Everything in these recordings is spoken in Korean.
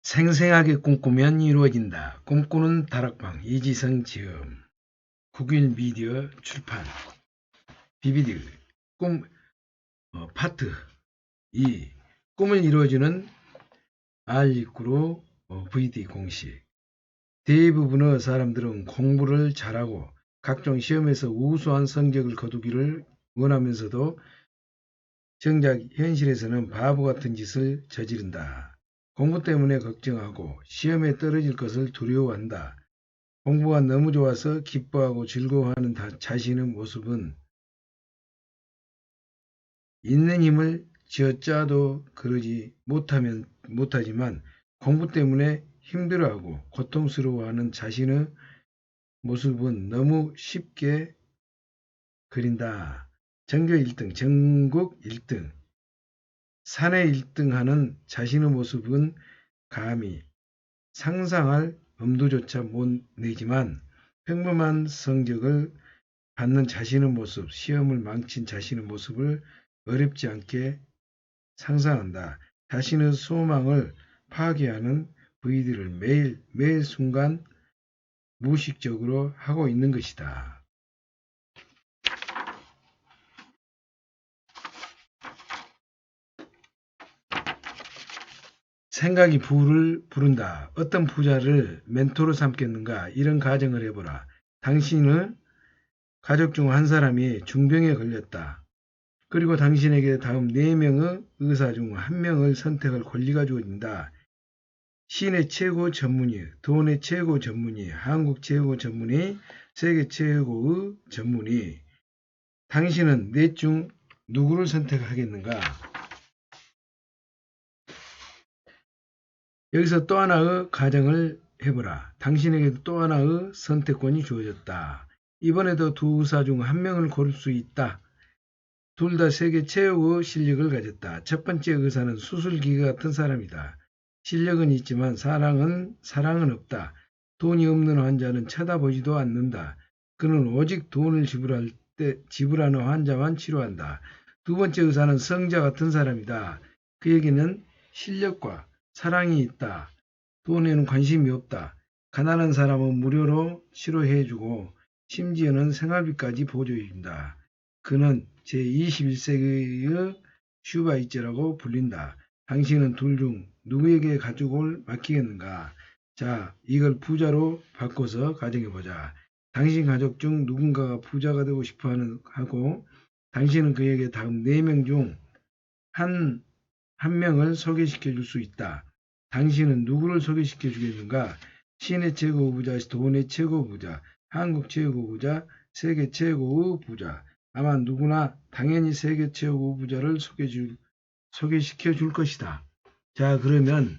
생생하게 꿈꾸면 이루어진다. 꿈꾸는 다락방 이지성 지음 국일 미디어 출판 BBD 꿈 파트 2 꿈을 이루어주는 R19로 VD 공식 대부분의 사람들은 공부를 잘하고 각종 시험에서 우수한 성적을 거두기를 원하면서도 정작 현실에서는 바보 같은 짓을 저지른다. 공부 때문에 걱정하고 시험에 떨어질 것을 두려워한다. 공부가 너무 좋아서 기뻐하고 즐거워하는 자신의 모습은 있는 힘을 쥐어짜도 그러지 못하지만 공부 때문에 힘들어하고 고통스러워하는 자신의 모습은 너무 쉽게 그린다. 전교 1등, 전국 1등, 사내 1등하는 자신의 모습은 감히 상상할 엄두조차 못 내지만 평범한 성적을 받는 자신의 모습, 시험을 망친 자신의 모습을 어렵지 않게 상상한다. 자신의 소망을 파괴하는 VD를 매일 순간 무의식적으로 하고 있는 것이다. 생각이 부를 부른다. 어떤 부자를 멘토로 삼겠는가? 이런 가정을 해보라. 당신의 가족 중 한 사람이 중병에 걸렸다. 그리고 당신에게 다음 4명의 의사 중 1명을 선택할 권리가 주어진다. 시내 최고 전문의, 돈의 최고 전문의, 한국 최고 전문의, 세계 최고의 전문의. 당신은 넷 중 누구를 선택하겠는가? 여기서 또 하나의 가정을 해보라. 당신에게도 또 하나의 선택권이 주어졌다. 이번에도 두 의사 중 1명을 고를 수 있다. 둘 다 세계 최고의 실력을 가졌다. 첫 번째 의사는 수술기계 같은 사람이다. 실력은 있지만 사랑은 없다. 돈이 없는 환자는 쳐다보지도 않는다. 그는 오직 돈을 지불하는 환자만 치료한다. 두 번째 의사는 성자 같은 사람이다. 그에게는 실력과 사랑이 있다. 돈에는 관심이 없다. 가난한 사람은 무료로 치료해주고 심지어는 생활비까지 보조해준다. 그는 제21세기의 슈바이처라고 불린다. 당신은 둘 중 누구에게 가족을 맡기겠는가? 자, 이걸 부자로 바꿔서 가정해보자. 당신 가족 중 누군가가 부자가 되고 싶어 하고 당신은 그에게 다음 4명 중 한 명을 소개시켜 줄 수 있다. 당신은 누구를 소개시켜 주겠는가? 시내 최고 부자, 돈의 최고 부자, 한국 최고 부자, 세계 최고의 부자. 아마 누구나 당연히 세계 최고 부자를 소개시켜 줄 것이다. 자, 그러면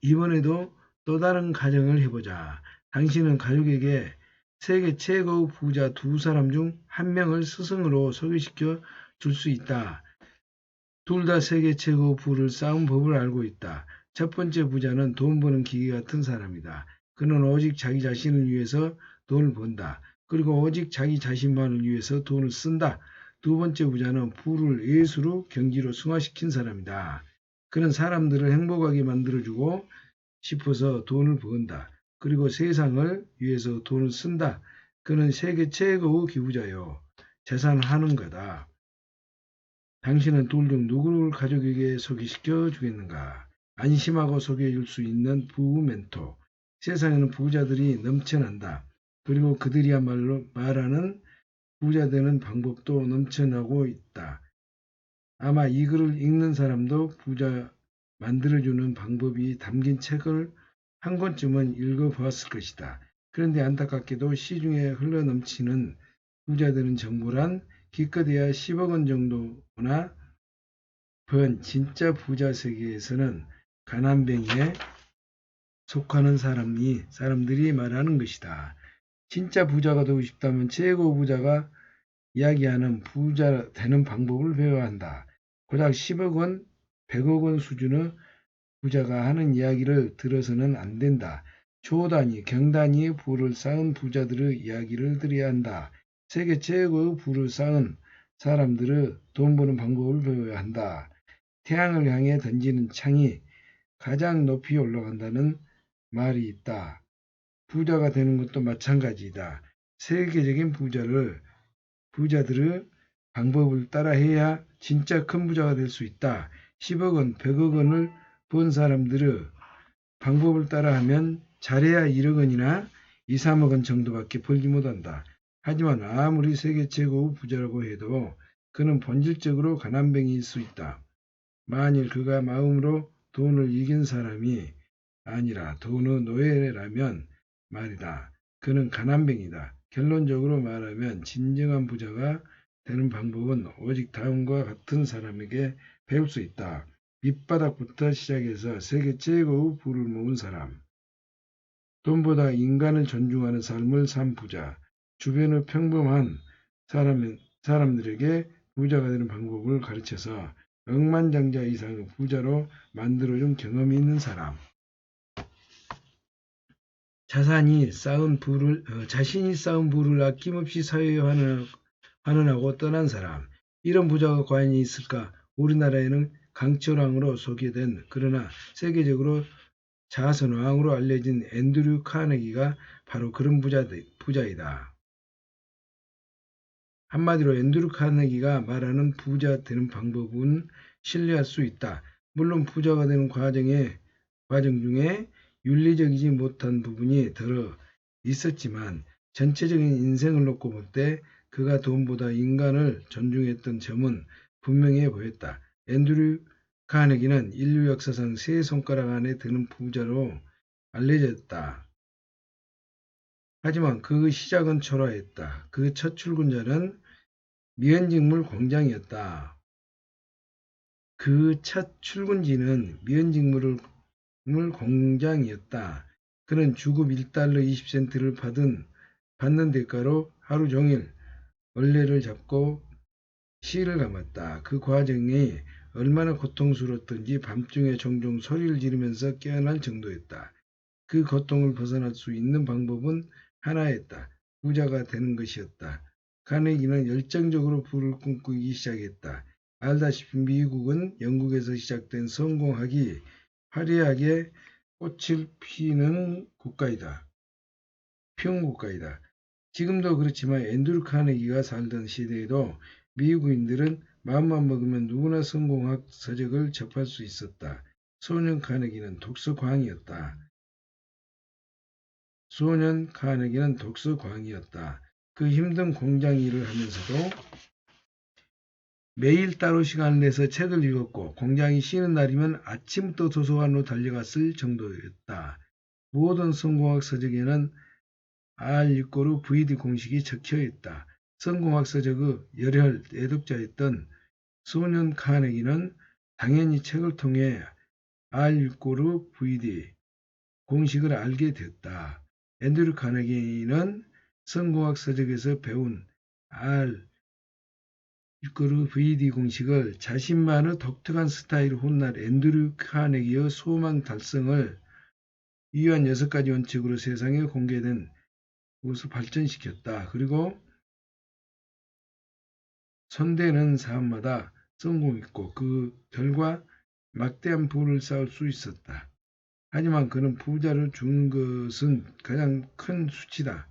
이번에도 또 다른 가정을 해보자. 당신은 가족에게 세계 최고 부자 두 사람 중 1명을 스승으로 소개시켜 줄 수 있다. 둘 다 세계 최고 부를 쌓은 법을 알고 있다. 첫 번째 부자는 돈 버는 기계 같은 사람이다. 그는 오직 자기 자신을 위해서 돈을 번다. 그리고 오직 자기 자신만을 위해서 돈을 쓴다. 두 번째 부자는 부를 예수로 경지로 승화시킨 사람이다. 그는 사람들을 행복하게 만들어주고 싶어서 돈을 번다. 그리고 세상을 위해서 돈을 쓴다. 그는 세계 최고의 기부자요. 재산하는 거다. 당신은 둘 중 누구를 가족에게 소개시켜 주겠는가? 안심하고 소개해 줄 수 있는 부부 멘토. 세상에는 부자들이 넘쳐난다. 그리고 그들이야말로 말하는 부자 되는 방법도 넘쳐나고 있다. 아마 이 글을 읽는 사람도 부자 만들어주는 방법이 담긴 책을 한 권쯤은 읽어보았을 것이다. 그런데 안타깝게도 시중에 흘러넘치는 부자 되는 정보란 기껏해야 10억 원 정도나 번 진짜 부자 세계에서는 가난뱅이에 속하는 사람들이 말하는 것이다. 진짜 부자가 되고 싶다면 최고 부자가 이야기하는 부자 되는 방법을 배워야 한다. 고작 10억 원, 100억 원 수준의 부자가 하는 이야기를 들어서는 안 된다. 초단위, 경단위의 부를 쌓은 부자들의 이야기를 들어야 한다. 세계 최고의 부를 쌓은 사람들의 돈 버는 방법을 배워야 한다. 태양을 향해 던지는 창이 가장 높이 올라간다는 말이 있다. 부자가 되는 것도 마찬가지이다. 세계적인 부자들의 방법을 따라해야 진짜 큰 부자가 될 수 있다. 10억 원, 100억 원을 번 사람들의 방법을 따라하면 잘해야 1억 원이나 2, 3억 원 정도밖에 벌지 못한다. 하지만 아무리 세계 최고의 부자라고 해도 그는 본질적으로 가난뱅이일 수 있다. 만일 그가 마음으로 돈을 이긴 사람이 아니라 돈의 노예라면 말이다. 그는 가난뱅이다. 결론적으로 말하면 진정한 부자가 되는 방법은 오직 다음과 같은 사람에게 배울 수 있다. 밑바닥부터 시작해서 세계 최고의 부를 모은 사람, 돈보다 인간을 존중하는 삶을 산 부자, 주변의 평범한 사람들에게 부자가 되는 방법을 가르쳐서 억만장자 이상의 부자로 만들어준 경험이 있는 사람, 자신이 쌓은 부를 아낌없이 사회에 환원하고 떠난 사람. 이런 부자가 과연 있을까? 우리나라에는 강철왕으로 소개된 그러나 세계적으로 자선왕으로 알려진 앤드류 카네기가 바로 그런 부자이다. 한마디로 앤드류 카네기가 말하는 부자 되는 방법은 신뢰할 수 있다. 물론 부자가 되는 과정 중에 윤리적이지 못한 부분이 들어 있었지만 전체적인 인생을 놓고 볼 때 그가 돈보다 인간을 존중했던 점은 분명해 보였다. 앤드류 카네기는 인류 역사상 세 손가락 안에 드는 부자로 알려졌다. 하지만 그 시작은 초라했다. 그 첫 출근자는 미연직물 공장이었다. 그 첫 출근지는 미연직물 공장이었다. 그는 주급 1달러 20센트를 받는 대가로 하루 종일 얼레를 잡고 실을 감았다. 그 과정이 얼마나 고통스러웠던지 밤중에 종종 소리를 지르면서 깨어날 정도였다. 그 고통을 벗어날 수 있는 방법은 하나였다. 부자가 되는 것이었다. 카네기는 열정적으로 부를 꿈꾸기 시작했다. 알다시피 미국은 영국에서 시작된 성공하기 화려하게 꽃을 피운 국가이다. 지금도 그렇지만 앤드류 카네기가 살던 시대에도 미국인들은 마음만 먹으면 누구나 성공학 서적을 접할 수 있었다. 소년 카네기는 독서광이었다. 그 힘든 공장 일을 하면서도 매일 따로 시간을 내서 책을 읽었고 공장이 쉬는 날이면 아침부터 도서관으로 달려갔을 정도였다. 모든 성공학 서적에는 R=VD 공식이 적혀 있다. 성공학 서적의 열혈 애독자였던 소년 카네기는 당연히 책을 통해 R=VD 공식을 알게 됐다. 앤드류 카네기는 성공학 서적에서 배운 R=VD 공식을 자신만의 독특한 스타일로 훗날 앤드류 카네기의 소망 달성을 위한 6가지 원칙으로 세상에 공개된 것을 발전시켰다. 그리고 손대는 사람마다 성공했고 그 결과 막대한 부를 쌓을 수 있었다. 하지만 그는 부자를 주는 것은 가장 큰 수치다.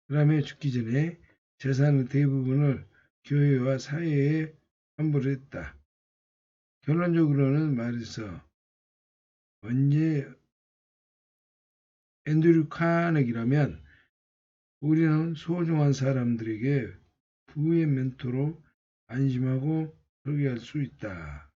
그라며 죽기 전에 재산의 대부분을 교회와 사회에 환불을 했다. 결론적으로는 말해서 언제 앤드류 카네기라면 우리는 소중한 사람들에게 부의 멘토로 안심하고 소개할 수 있다.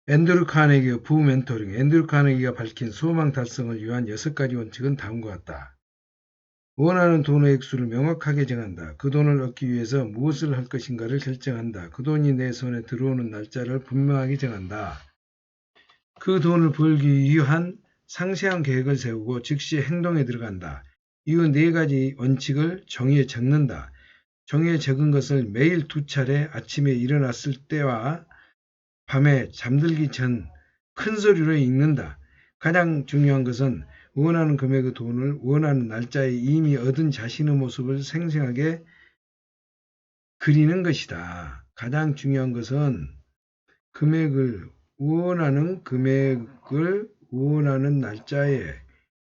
앤드류 카네기의 부 멘토링. 앤드류 카네기가 밝힌 소망 달성을 위한 6가지 원칙은 다음과 같다. 원하는 돈의 액수를 명확하게 정한다. 그 돈을 얻기 위해서 무엇을 할 것인가를 결정한다. 그 돈이 내 손에 들어오는 날짜를 분명하게 정한다. 그 돈을 벌기 위한 상세한 계획을 세우고 즉시 행동에 들어간다. 이후 4가지 원칙을 종이에 적는다. 종이에 적은 것을 매일 2차례 아침에 일어났을 때와 밤에 잠들기 전 큰 소리로 읽는다. 가장 중요한 것은 원하는 금액의 돈을 원하는 날짜에 이미 얻은 자신의 모습을 생생하게 그리는 것이다. 가장 중요한 것은 원하는 금액을 원하는 날짜에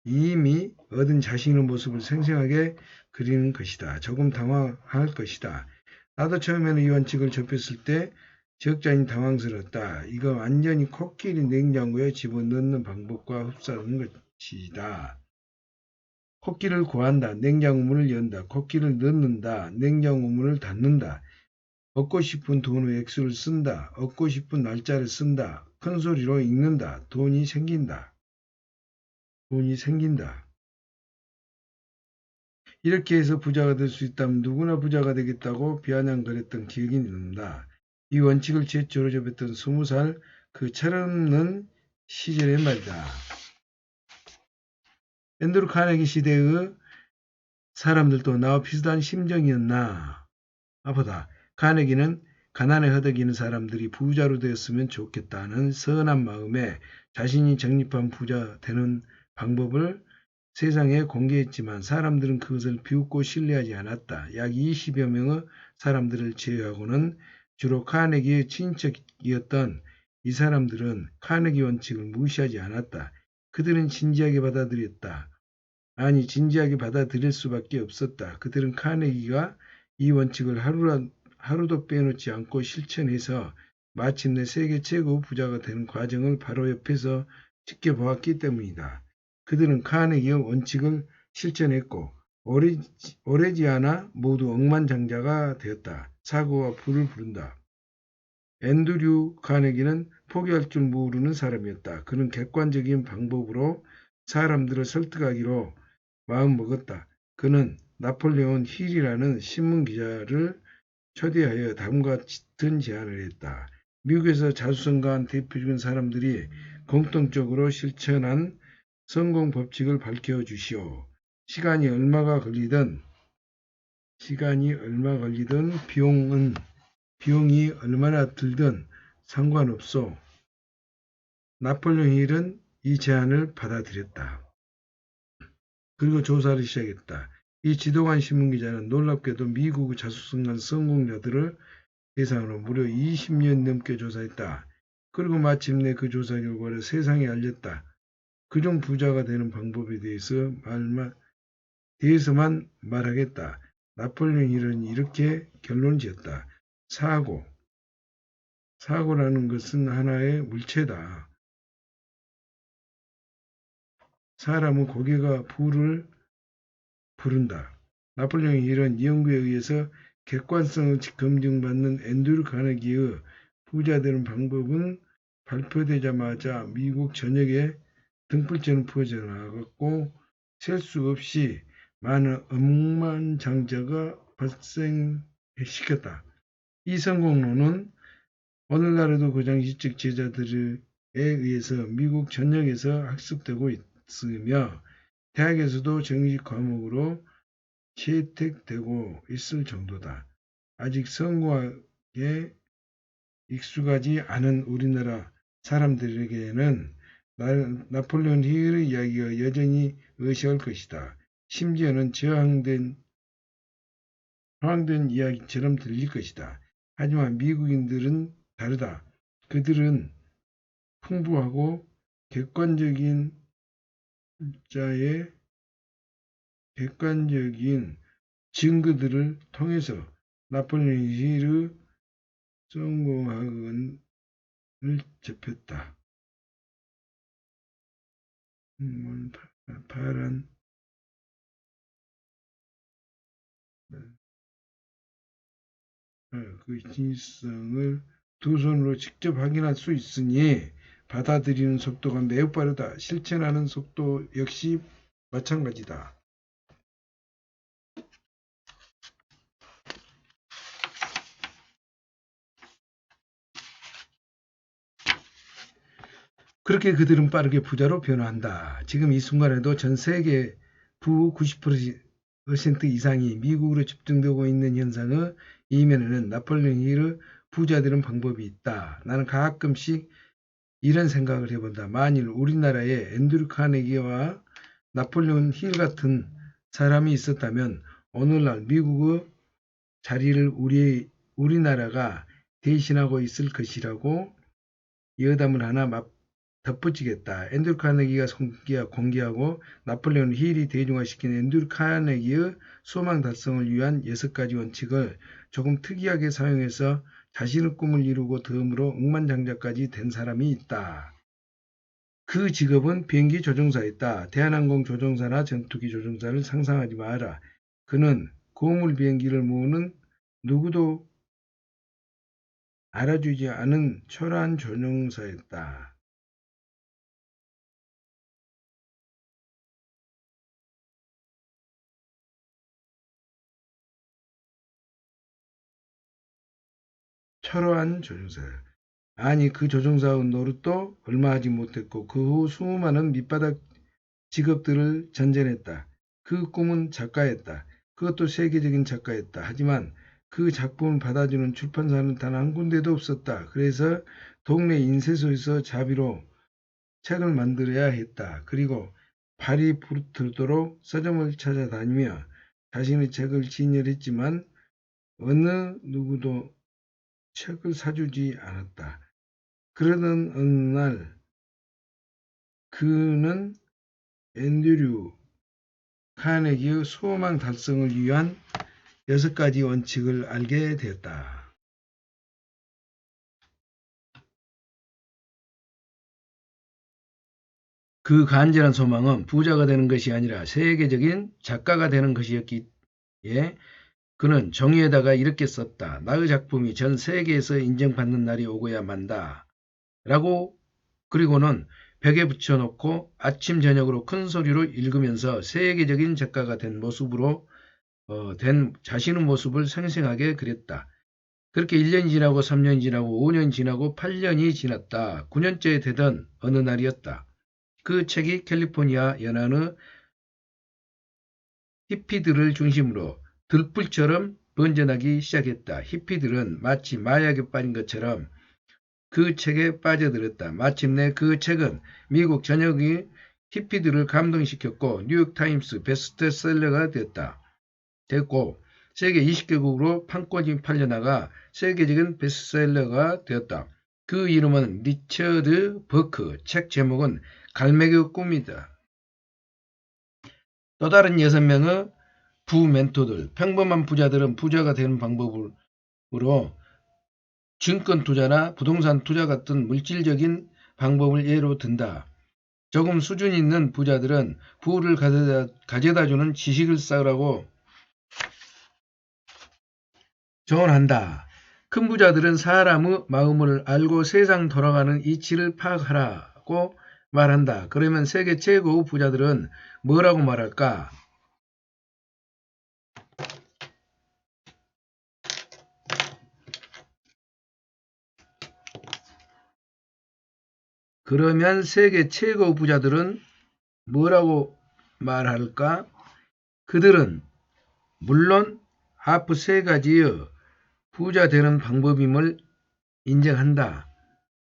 이미 얻은 자신의 모습을 생생하게 그리는 것이다. 조금 당황할 것이다. 나도 처음에는 이 원칙을 접했을 때 적잖이 당황스러웠다. 이거 완전히 코끼리 냉장고에 집어넣는 방법과 흡사하는 것이다. 코끼리를 구한다. 냉장고 문을 연다. 코끼리를 넣는다. 냉장고 문을 닫는다. 얻고 싶은 돈의 액수를 쓴다. 얻고 싶은 날짜를 쓴다. 큰 소리로 읽는다. 돈이 생긴다. 돈이 생긴다. 이렇게 해서 부자가 될 수 있다면 누구나 부자가 되겠다고 비아냥거렸던 기억이 납니다. 이 원칙을 최초로 접했던 20살 그 철없는 시절의 말이다. 앤드루 카네기 시대의 사람들도 나와 비슷한 심정이었나? 보다. 카네기는 가난에 허덕이는 사람들이 부자로 되었으면 좋겠다는 선한 마음에 자신이 적립한 부자 되는 방법을 세상에 공개했지만 사람들은 그것을 비웃고 신뢰하지 않았다. 약 20여 명의 사람들을 제외하고는 주로 카네기의 친척이었던 이 사람들은 카네기 원칙을 무시하지 않았다. 그들은 진지하게 받아들였다. 아니, 진지하게 받아들일 수밖에 없었다. 그들은 카네기가 이 원칙을 하루도 빼놓지 않고 실천해서 마침내 세계 최고 부자가 되는 과정을 바로 옆에서 지켜보았기 때문이다. 그들은 카네기의 원칙을 실천했고 오래지 않아 모두 억만장자가 되었다. 사고와 불을 부른다. 앤드류 카네기는 포기할 줄 모르는 사람이었다. 그는 객관적인 방법으로 사람들을 설득하기로 마음먹었다. 그는 나폴레온 힐이라는 신문기자를 초대하여 다음과 같은 제안을 했다. 미국에서 자수성가한 대표적인 사람들이 공통적으로 실천한 성공 법칙을 밝혀주시오. 시간이 얼마 걸리든 비용이 얼마나 들든 상관없소. 나폴레옹 힐은 이 제안을 받아들였다. 그리고 조사를 시작했다. 이 지도관 신문기자는 놀랍게도 미국 자수성가한 성공자들을 대상으로 무려 20년 넘게 조사했다. 그리고 마침내 그 조사 결과를 세상에 알렸다. 그중 부자가 되는 방법에 대해서만 말하겠다. 나폴레옹 힐은 이렇게 결론 지었다. 사고라는 것은 하나의 물체다. 사람은 고개가 불을 부른다. 나폴레옹 힐은 이 연구에 의해서 객관성을 검증받는 앤드류 카네기의 부자 되는 방법은 발표되자마자 미국 전역에 등불처럼 퍼져나갔고 셀 수 없이 많은 억만장자가 발생시켰다. 이 성공론은 오늘날에도 그 당시적 제자들에 의해서 미국 전역에서 학습되고 있으며 대학에서도 정식 과목으로 채택되고 있을 정도다. 아직 성공학에 익숙하지 않은 우리나라 사람들에게는 나폴레옹 힐의 이야기가 여전히 의시할 것이다. 심지어는 저항된 이야기처럼 들릴 것이다. 하지만 미국인들은 다르다. 그들은 풍부하고 객관적인 증거들을 통해서 나폴레옹 힐의 성공학을 접했다. 파란 그 진실성을 두 손으로 직접 확인할 수 있으니 받아들이는 속도가 매우 빠르다. 실천하는 속도 역시 마찬가지다. 그렇게 그들은 빠르게 부자로 변화한다. 지금 이 순간에도 전 세계 부 90% 이상이 미국으로 집중되고 있는 현상의 이면에는 나폴레옹 힐의 부자 되는 방법이 있다. 나는 가끔씩 이런 생각을 해본다. 만일 우리나라에 앤드류 카네기와 나폴레옹 힐 같은 사람이 있었다면 오늘날 미국의 자리를 우리나라가 대신하고 있을 것이라고 여담을 하나 덧붙이겠다. 앤드류 카네기가 공개하고 나폴레온 힐이 대중화시킨 앤드류 카네기의 소망 달성을 위한 6가지 원칙을 조금 특이하게 사용해서 자신의 꿈을 이루고 덤으로 억만장자까지 된 사람이 있다. 그 직업은 비행기 조종사였다. 대한항공 조종사나 전투기 조종사를 상상하지 마라. 그는 고물 비행기를 모으는 누구도 알아주지 않은 초라한 조종사였다. 초라한 조종사. 아니 그 조종사의 노릇도 얼마 하지 못했고 그 후 수많은 밑바닥 직업들을 전전했다. 그 꿈은 작가였다. 그것도 세계적인 작가였다. 하지만 그 작품을 받아주는 출판사는 단 한 군데도 없었다. 그래서 동네 인쇄소에서 자비로 책을 만들어야 했다. 그리고 발이 부르트도록 서점을 찾아다니며 자신의 책을 진열했지만 어느 누구도 책을 사주지 않았다. 그러던 어느 날 그는 앤드류 카네기의 소망 달성을 위한 6가지 원칙을 알게 되었다. 그 간절한 소망은 부자가 되는 것이 아니라 세계적인 작가가 되는 것이었기에 그는 종이에다가 이렇게 썼다. 나의 작품이 전 세계에서 인정받는 날이 오고야 만다. 라고 그리고는 벽에 붙여놓고 아침 저녁으로 큰 소리로 읽으면서 세계적인 작가가 된 모습으로 된 자신의 모습을 생생하게 그렸다. 그렇게 1년이 지나고 3년이 지나고 5년이 지나고 8년이 지났다. 9년째 되던 어느 날이었다. 그 책이 캘리포니아 연안의 히피들을 중심으로 들불처럼 번져나기 시작했다. 히피들은 마치 마약에 빠진 것처럼 그 책에 빠져들었다. 마침내 그 책은 미국 전역의 히피들을 감동시켰고 뉴욕타임스 베스트셀러가 됐고 세계 20개국으로 판권이 팔려나가 세계적인 베스트셀러가 되었다. 그 이름은 리처드 버크, 책 제목은 갈매기의 꿈이다. 또 다른 6명의 부멘토들, 평범한 부자들은 부자가 되는 방법으로 증권 투자나 부동산 투자 같은 물질적인 방법을 예로 든다. 조금 수준 있는 부자들은 부를 가져다주는 지식을 쌓으라고 조언한다. 큰 부자들은 사람의 마음을 알고 세상 돌아가는 이치를 파악하라고 말한다. 그러면 세계 최고의 부자들은 뭐라고 말할까? 그러면 세계 최고 부자들은 뭐라고 말할까? 그들은 물론 앞 3가지의 부자 되는 방법임을 인정한다.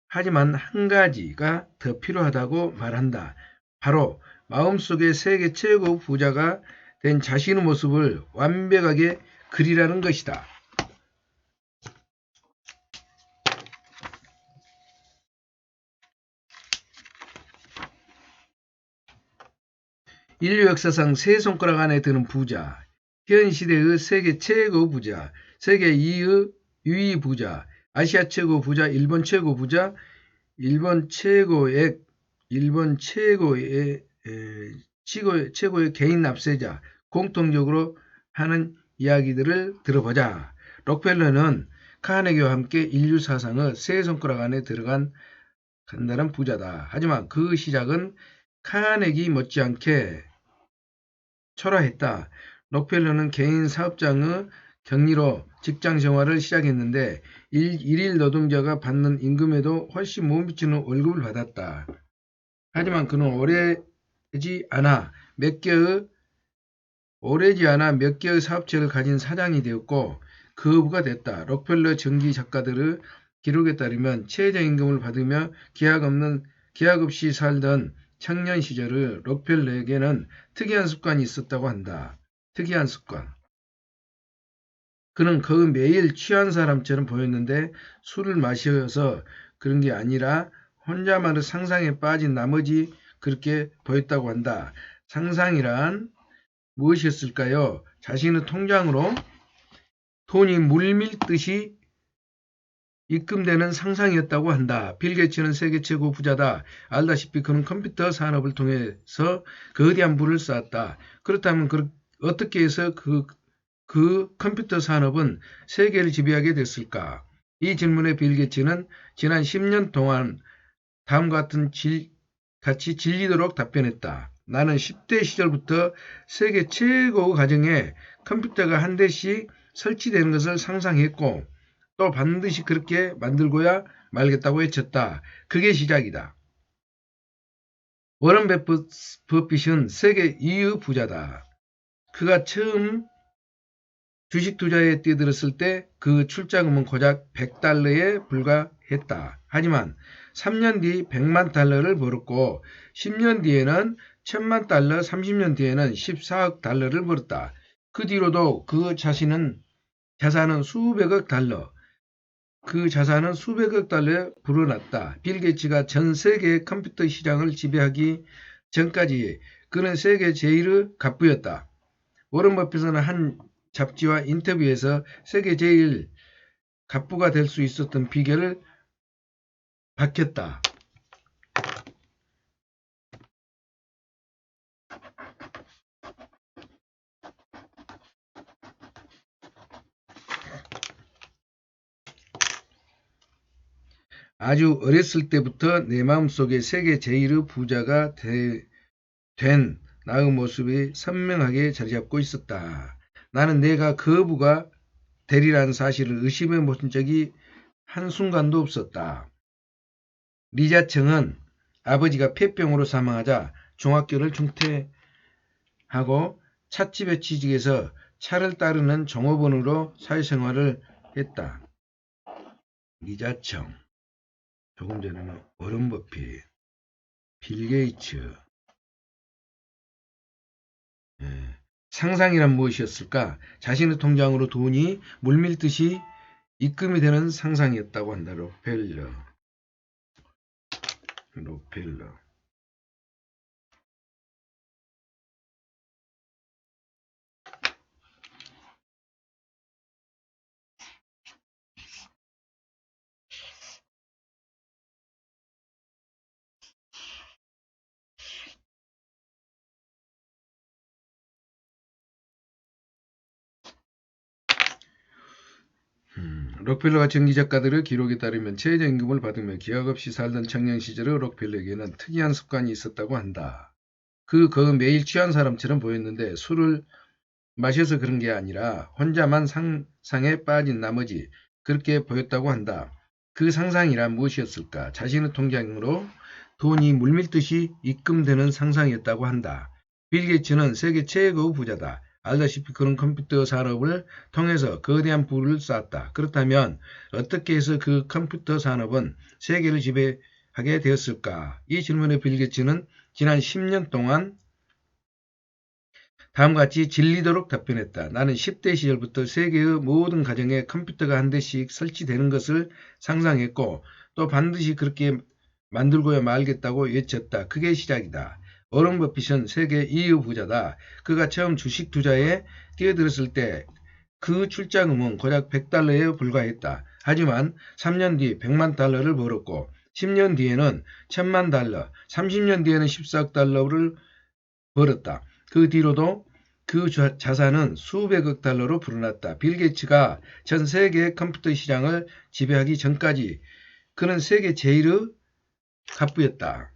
하지만 한 가지가 더 필요하다고 말한다. 바로 마음속에 세계 최고 부자가 된 자신의 모습을 완벽하게 그리라는 것이다. 인류 역사상 3손가락 안에 드는 부자, 현 시대의 세계 최고 부자, 세계 2의 유위 부자, 아시아 최고 부자, 일본 최고 부자, 일본 최고의 개인 납세자, 공통적으로 하는 이야기들을 들어보자. 록펠러는 카네기와 함께 인류 사상의 3손가락 안에 간다는 부자다. 하지만 그 시작은 카네기 못지않게 초라했다. 록펠러는 개인 사업장의 격리로 직장 생활을 시작했는데 일일 노동자가 받는 임금에도 훨씬 못 미치는 월급을 받았다. 하지만 그는 오래지 않아 몇 개의 사업체를 가진 사장이 되었고 거부가 됐다. 록펠러 전기 작가들의 기록에 따르면 최저임금을 받으며 기약 없이 살던 청년 시절의 록펠러에게는 특이한 습관이 있었다고 한다. 특이한 습관. 그는 거의 매일 취한 사람처럼 보였는데 술을 마셔서 그런 게 아니라 혼자만의 상상에 빠진 나머지 그렇게 보였다고 한다. 상상이란 무엇이었을까요? 자신의 통장으로 돈이 물밀듯이 입금되는 상상이었다고 한다. 빌 게이츠는 세계 최고 부자다. 알다시피 그는 컴퓨터 산업을 통해서 거대한 부를 쌓았다. 그렇다면 어떻게 해서 그 컴퓨터 산업은 세계를 지배하게 됐을까? 이 질문에 빌 게이츠는 지난 10년 동안 다음과 같이 질리도록 답변했다. 나는 10대 시절부터 세계 최고 가정에 컴퓨터가 한 대씩 설치되는 것을 상상했고 또 반드시 그렇게 만들고야 말겠다고 외쳤다. 그게 시작이다. 워런 버핏은 세계 2위 부자다. 그가 처음 주식 투자에 뛰어들었을 때 그 출자금은 고작 $100에 불과했다. 하지만 3년 뒤 100만 달러를 벌었고 10년 뒤에는 1000만 달러, 30년 뒤에는 14억 달러를 벌었다. 그 뒤로도 그 자산은 수백억 달러, 달러에 불어났다. 빌 게이츠가 전 세계 컴퓨터 시장을 지배하기 전까지 그는 세계 제일의 갑부였다. 워런 버핏은 한 잡지와 인터뷰에서 세계 제일 갑부가 될 수 있었던 비결을 밝혔다. 아주 어렸을 때부터 내 마음속에 세계 제일의 부자가 된 나의 모습이 선명하게 자리잡고 있었다. 나는 내가 그 부가 되리라는 사실을 의심해 본 적이 한순간도 없었다. 리자청은 아버지가 폐병으로 사망하자 중학교를 중퇴하고 찻집에 취직해서 차를 따르는 종업원으로 사회생활을 했다. 리자청, 조금 전에는 워런 버핏, 빌 게이츠. 상상이란 무엇이었을까? 자신의 통장으로 돈이 물밀듯이 입금이 되는 상상이었다고 한다. 록펠러. 록펠러가 전기작가들의 기록에 따르면 최저임금을 받으며 기약 없이 살던 청년 시절의 록펠러에게는 특이한 습관이 있었다고 한다. 그 매일 취한 사람처럼 보였는데 술을 마셔서 그런 게 아니라 혼자만 상상에 빠진 나머지 그렇게 보였다고 한다. 그 상상이란 무엇이었을까? 자신의 통장으로 돈이 물밀듯이 입금되는 상상이었다고 한다. 빌 게이츠는 세계 최고 부자다. 알다시피 그런 컴퓨터 산업을 통해서 거대한 부를 쌓았다. 그렇다면 어떻게 해서 그 컴퓨터 산업은 세계를 지배하게 되었을까? 이 질문에 빌 게이츠는 지난 10년 동안 다음과 같이 질리도록 답변했다. 나는 10대 시절부터 세계의 모든 가정에 컴퓨터가 한 대씩 설치되는 것을 상상했고 또 반드시 그렇게 만들고야 말겠다고 외쳤다. 그게 시작이다. 워런 버핏은 세계 2위 부자다. 그가 처음 주식 투자에 뛰어들었을 때 그 출자금은 고작 $100에 불과했다. 하지만 3년 뒤 100만 달러를 벌었고 10년 뒤에는 1000만 달러, 30년 뒤에는 14억 달러를 벌었다. 그 뒤로도 그 자산은 수백억 달러로 불어났다. 빌 게이츠가 전 세계 컴퓨터 시장을 지배하기 전까지 그는 세계 제일의 갑부였다.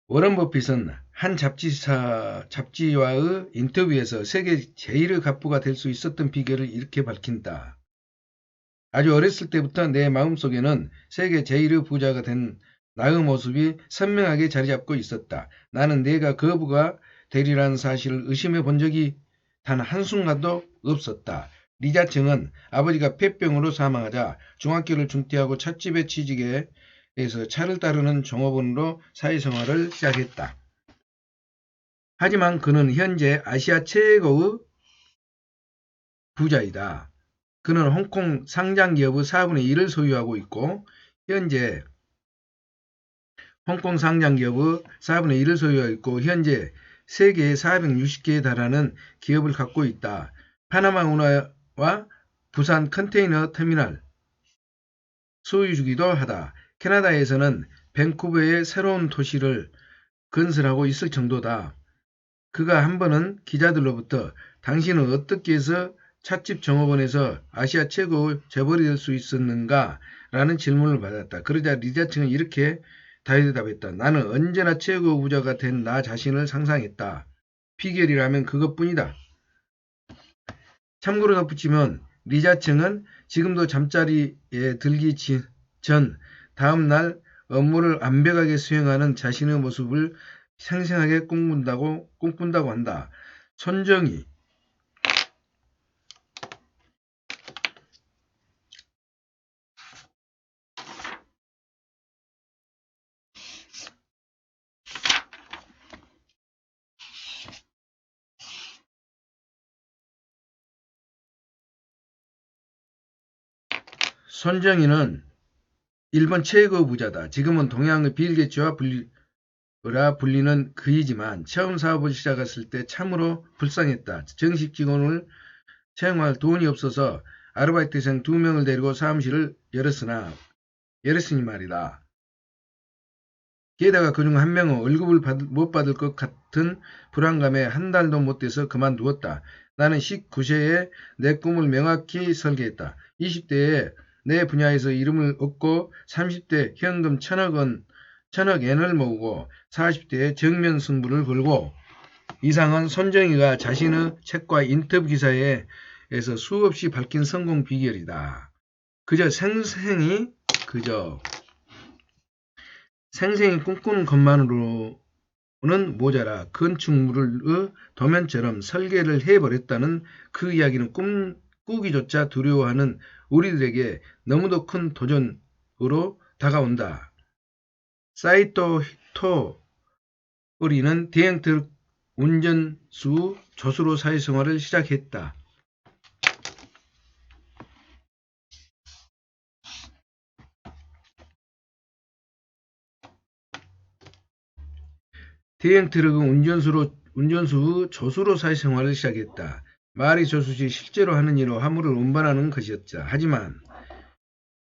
워런 버핏은 한 잡지와의 인터뷰에서 세계 제일의 갑부가 될 수 있었던 비결을 이렇게 밝힌다. 아주 어렸을 때부터 내 마음속에는 세계 제일의 부자가 된 나의 모습이 선명하게 자리잡고 있었다. 나는 내가 그 부가 되리라는 사실을 의심해 본 적이 단 한순간도 없었다. 리자청은 아버지가 폐병으로 사망하자 중학교를 중퇴하고 찻집에 취직해 에서 차를 따르는 종업원으로 사회생활을 시작했다. 하지만 그는 현재 아시아 최고의 부자이다. 그는 홍콩 상장기업의 4분의 1을 소유하고 있고 현재 홍콩 상장기업의 4분의 1을 소유하고 있고 현재 세계에 460개에 달하는 기업을 갖고 있다. 파나마 운하와 부산 컨테이너 터미널 소유주기도 하다. 캐나다에서는 밴쿠버의 새로운 도시를 건설하고 있을 정도다. 그가 한 번은 기자들로부터 당신은 어떻게 해서 찻집 종업원에서 아시아 최고의 재벌이 될 수 있었는가? 라는 질문을 받았다. 그러자 리자층은 이렇게 대답했다. 나는 언제나 최고 부자가 된 나 자신을 상상했다. 비결이라면 그것뿐이다. 참고로 덧붙이면 리자층은 지금도 잠자리에 들기 전 다음날 업무를 완벽하게 수행하는 자신의 모습을 생생하게 꿈꾼다고 한다. 손정희는 일본 최고 부자다. 지금은 동양의 빌 게이츠와 불리는 그이지만 처음 사업을 시작했을 때 참으로 불쌍했다. 정식 직원을 채용할 돈이 없어서 아르바이트생 2명을 데리고 사무실을 열었으니 말이다. 게다가 그중 한 명은 월급을 못 받을 것 같은 불안감에 한 달도 못 돼서 그만두었다. 나는 19세에 내 꿈을 명확히 설계했다. 20대에 내 분야에서 이름을 얻고 30대 현금 1000억 엔을 모으고 40대에 정면 승부를 걸고 이상은 손정희가 자신의 책과 인터뷰 기사에서 수없이 밝힌 성공 비결이다. 그저 생생히 꿈꾸는 것만으로는 모자라 건축물의 도면처럼 설계를 해버렸다는 그 이야기는 꾸기조차 두려워하는 우리들에게 너무도 큰 도전으로 다가온다. 사이토 히토리는 대형트럭 운전수 조수로 사회생활을 시작했다. 대형트럭은 운전수 조수로 사회생활을 시작했다. 말이 조수시 실제로 하는 일로 화물을 운반하는 것이었다. 하지만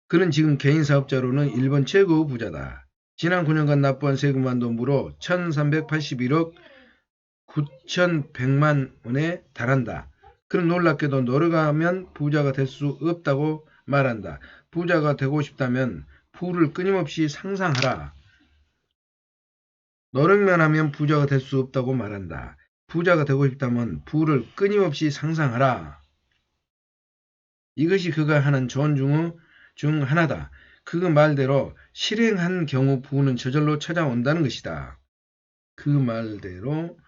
그는 지금 개인사업자로는 일본 최고 부자다. 지난 9년간 납부한 세금만 돈으로 1381억 9100만 원에 달한다. 그는 놀랍게도 노력하면 부자가 될 수 없다고 말한다. 부자가 되고 싶다면 부를 끊임없이 상상하라. 노력만 하면 부자가 될 수 없다고 말한다. 부자가 되고 싶다면 부를 끊임없이 상상하라. 이것이 그가 하는 조언 중 하나다. 그 말대로 실행한 경우 부는 저절로 찾아온다는 것이다. 그 말대로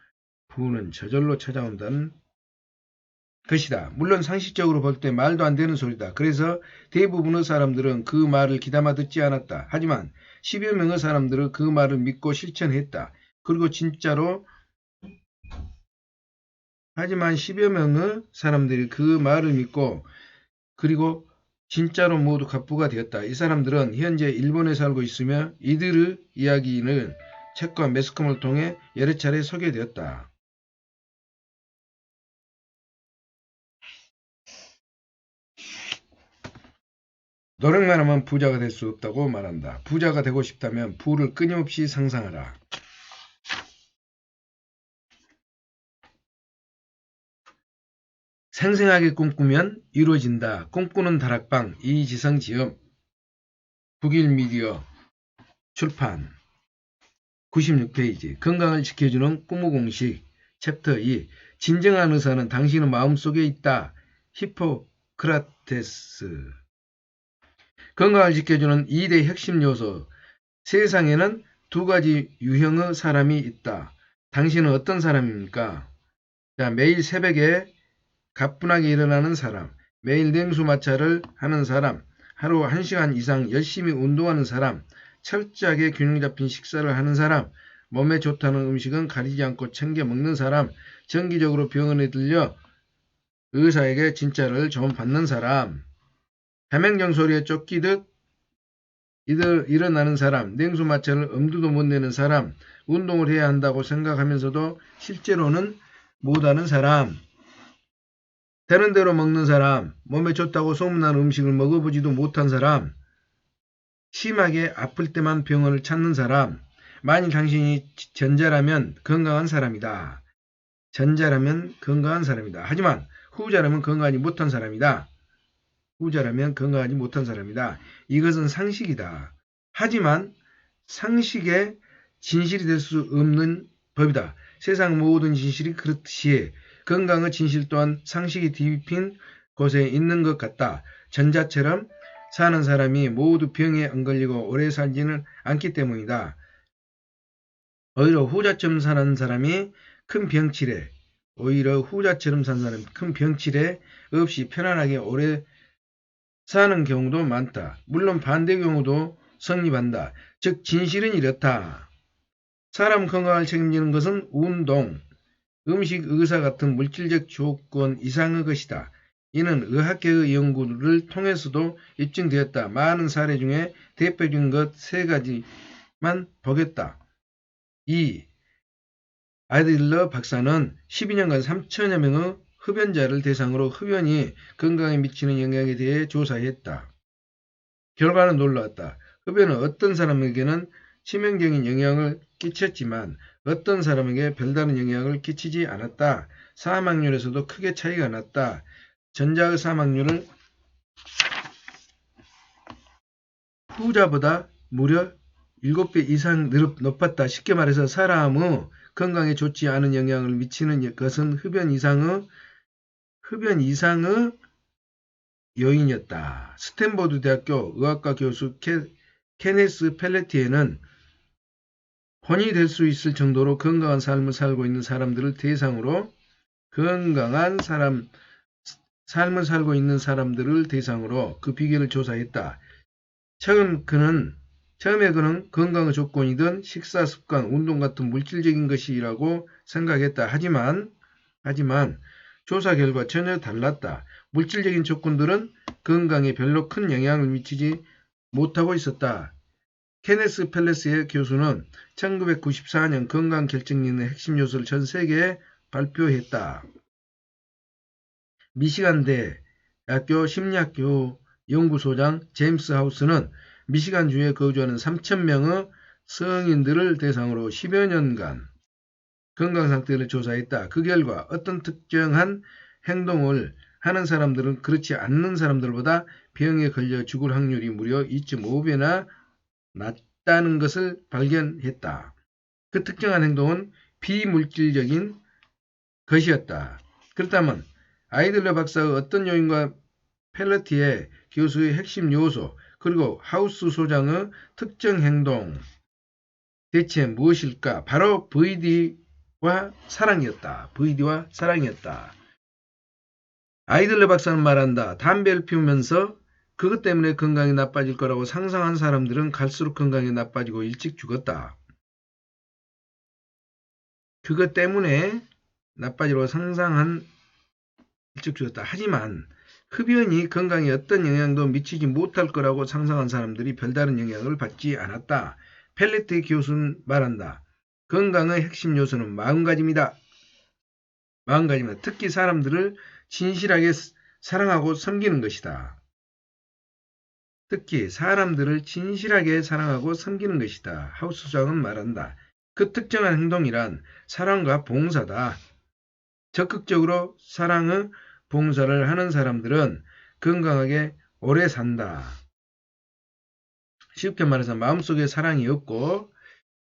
부는 저절로 찾아온다는 것이다. 물론 상식적으로 볼 때 말도 안 되는 소리다. 그래서 대부분의 사람들은 그 말을 귀담아 듣지 않았다. 하지만 10여 명의 사람들은 그 말을 믿고 실천했다. 그리고 진짜로 10여 명의 사람들이 그 말을 믿고 그리고 진짜로 모두 갑부가 되었다. 이 사람들은 현재 일본에 살고 있으며 이들의 이야기는 책과 매스컴을 통해 여러 차례 소개되었다. 노력만 하면 부자가 될 수 없다고 말한다. 부자가 되고 싶다면 부를 끊임없이 상상하라. 생생하게 꿈꾸면 이루어진다. 꿈꾸는 다락방 이지성 지음 북일미디어 출판 96페이지 건강을 지켜주는 꿈의 공식 챕터 2 진정한 의사는 당신의 마음속에 있다. 히포크라테스 건강을 지켜주는 2대 핵심 요소 세상에는 2가지 유형의 사람이 있다. 당신은 어떤 사람입니까? 자, 매일 새벽에 가뿐하게 일어나는 사람, 매일 냉수 마찰을 하는 사람, 하루 1시간 이상 열심히 운동하는 사람, 철저하게 균형 잡힌 식사를 하는 사람, 몸에 좋다는 음식은 가리지 않고 챙겨 먹는 사람, 정기적으로 병원에 들려 의사에게 진찰을 좀 받는 사람, 해맹경 소리에 쫓기듯 일어나는 사람, 냉수마찰을 엄두도 못 내는 사람, 운동을 해야 한다고 생각하면서도 실제로는 못하는 사람, 되는 대로 먹는 사람, 몸에 좋다고 소문난 음식을 먹어보지도 못한 사람, 심하게 아플 때만 병원을 찾는 사람, 만일 당신이 전자라면 건강한 사람이다. 전자라면 건강한 사람이다. 하지만 후자라면 건강하지 못한 사람이다. 후자라면 건강하지 못한 사람이다. 이것은 상식이다. 하지만 상식의 진실이 될 수 없는 법이다. 세상 모든 진실이 그렇듯이 건강의 진실 또한 상식이 뒤집힌 곳에 있는 것 같다. 전자처럼 사는 사람이 모두 병에 안 걸리고 오래 살지는 않기 때문이다. 오히려 후자처럼 사는 사람이 큰 병치레, 오히려 후자처럼 사는 사람이 큰 병치레 없이 편안하게 오래 사는 경우도 많다. 물론 반대 경우도 성립한다. 즉 진실은 이렇다. 사람 건강을 책임지는 것은 운동, 음식, 의사 같은 물질적 조건 이상의 것이다. 이는 의학계의 연구를 통해서도 입증되었다. 많은 사례 중에 대표적인 것 세 가지만 보겠다. 2. 아들러 박사는 12년간 3천여 명의 흡연자를 대상으로 흡연이 건강에 미치는 영향에 대해 조사했다. 결과는 놀라웠다. 흡연은 어떤 사람에게는 치명적인 영향을 끼쳤지만 어떤 사람에게 별다른 영향을 끼치지 않았다. 사망률에서도 크게 차이가 났다. 전자의 사망률을 후자보다 무려 7배 이상 높았다. 쉽게 말해서 사람의 건강에 좋지 않은 영향을 미치는 것은 흡연 이상의 요인이었다. 스탠포드 대학교 의학과 교수 케네스 펠레티에는 혼이 될 수 있을 정도로 건강한 삶을 살고 있는 사람들을 대상으로 삶을 살고 있는 사람들을 대상으로 그 비결을 조사했다. 처음에 그는 건강의 조건이든 식사 습관, 운동 같은 물질적인 것이라고 생각했다. 하지만 조사 결과 전혀 달랐다. 물질적인 조건들은 건강에 별로 큰 영향을 미치지 못하고 있었다. 케네스 펠레스의 교수는 1994년 건강 결정력의 핵심 요소를 전 세계에 발표했다. 미시간 대학교 심리학 연구소장 제임스 하우스는 미시간주에 거주하는 3,000명의 성인들을 대상으로 10여 년간 건강 상태를 조사했다. 그 결과 어떤 특정한 행동을 하는 사람들은 그렇지 않는 사람들보다 병에 걸려 죽을 확률이 무려 2.5배나 낮다는 것을 발견했다. 그 특정한 행동은 비물질적인 것이었다. 그렇다면 아이들러 박사의 어떤 요인과 펠러티의 교수의 핵심 요소 그리고 하우스 소장의 특정 행동 대체 무엇일까? 바로 VD와 사랑이었다. VD와 사랑이었다. 아이들러 박사는 말한다. 담배를 피우면서 그것 때문에 건강이 나빠질 거라고 상상한 사람들은 갈수록 건강이 나빠지고 일찍 죽었다. 그것 때문에 나빠지려고 상상한 일찍 죽었다. 하지만 흡연이 건강에 어떤 영향도 미치지 못할 거라고 상상한 사람들이 별다른 영향을 받지 않았다. 펠레트 교수는 말한다. 건강의 핵심 요소는 마음가짐이다. 마음가짐이다. 특히 사람들을 진실하게 사랑하고 섬기는 것이다. 특히 사람들을 진실하게 사랑하고 섬기는 것이다. 하우스 소장은 말한다. 그 특정한 행동이란 사랑과 봉사다. 적극적으로 사랑의 봉사를 하는 사람들은 건강하게 오래 산다. 쉽게 말해서 마음속에 사랑이 없고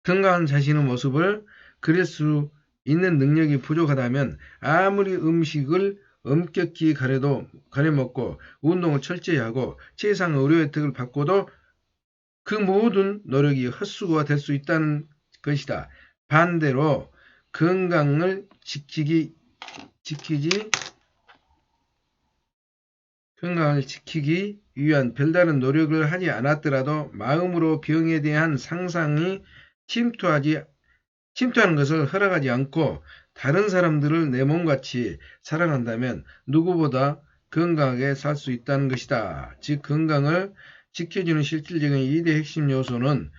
건강한 자신의 모습을 그릴 수 있는 능력이 부족하다면 아무리 음식을 엄격히 가려먹고 운동을 철저히 하고 최상 의료 혜택을 받고도 그 모든 노력이 헛수고가 될 수 있다는 것이다. 반대로 건강을 지키기 위한 별다른 노력을 하지 않았더라도 마음으로 병에 대한 상상이 침투하는 것을 허락하지 않고 다른 사람들을 내 몸같이 사랑한다면 누구보다 건강하게 살 수 있다는 것이다. 즉 건강을 지켜주는 실질적인 2대 핵심 요소는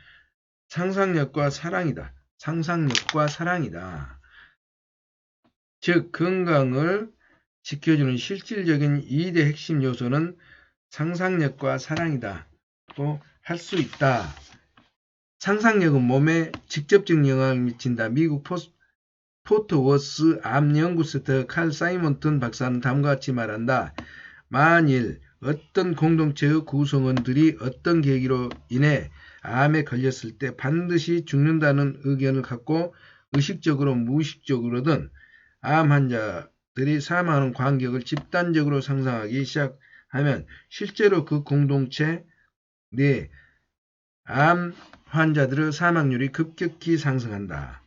상상력과 사랑이다. 상상력과 사랑이다. 즉 건강을 지켜주는 실질적인 2대 핵심 요소는 상상력과 사랑이다. 또 할 수 있다. 상상력은 몸에 직접적 영향을 미친다. 미국 포트워스 암 연구센터 칼 사이먼턴 박사는 다음과 같이 말한다. 만일 어떤 공동체의 구성원들이 어떤 계기로 인해 암에 걸렸을 때 반드시 죽는다는 의견을 갖고 의식적으로 무의식적으로든 암 환자들이 사망하는 간격을 집단적으로 상상하기 시작하면 실제로 그 공동체 내 암 환자들의 사망률이 급격히 상승한다.